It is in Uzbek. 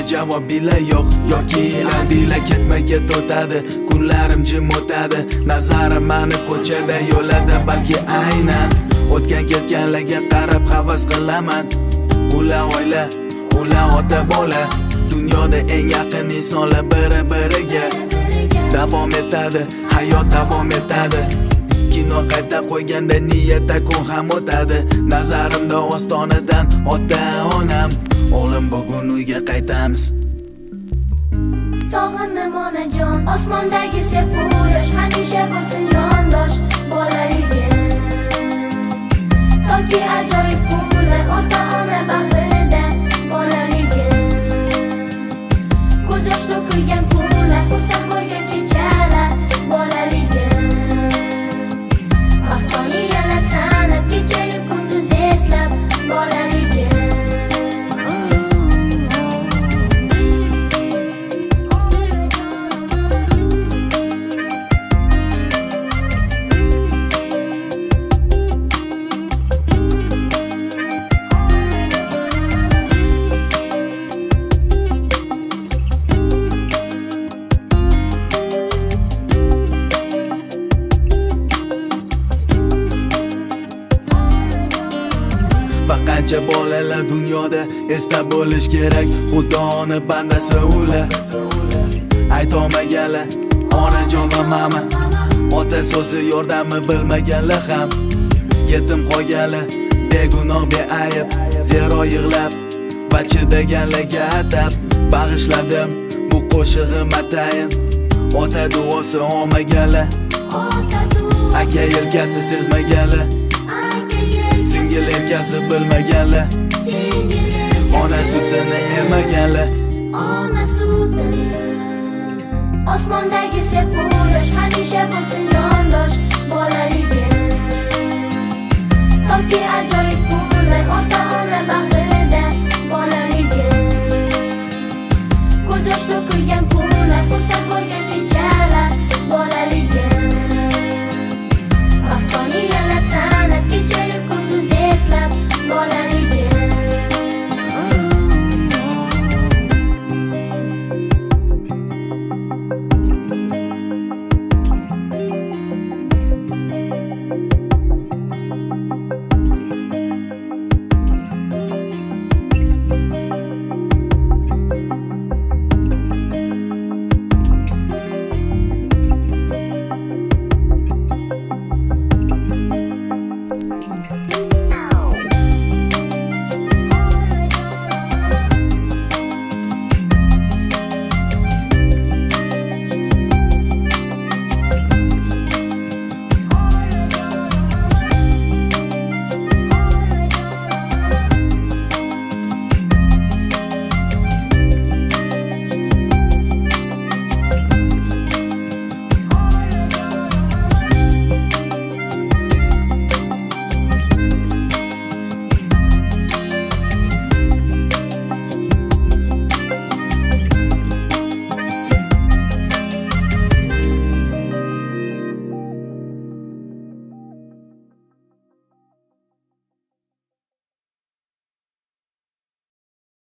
javob bila yo'q yoki aldila ketma ket o'tadi kunlarim jim o'tadi nazarim mani ko'chada yo'lada balki aynan o'tgan ketganlarga qarab havas qilaman ular oila ular ota bola dunyoda eng yaqin insonlar biri-biriga davom etadi hayot davom etadi kino qayta qo'yganda niyatda kun ham o'tadi nazarimda ostonadan ota-onam o'g'lim bugun uyga qaytamiz sog'indim onajon osmondagi sepo'yosh hamisha bo'lsin yondosh bolaligim toki ajoyib kunlar ota-ona bag'rida bolaligim ko'z yosh to'kilgan kunlar xursand bo'lgan kechalar bolaligim vaqtoniyalar sanab kechayu kunduz eslab bolaligim Qancha bolalar dunyoda esda bo'lish kerak Xudoni bandasi ular aytolmaganlar onajon va mama ota so'zi yordami bilmaganlar ham yetim qolganlar begunoh beayb zero yig'lab va chidaganlarga atab bag'ishladim bu qo'shig'im atayin ota duosi olmaganlar aka yelkasi sezmaganlar singil erkasi bilmaganlar ona sutini emaganlar ona sutini osmondagi sepo'yosh hamisha bo'lsin yondosh bolaligim toki ajoyib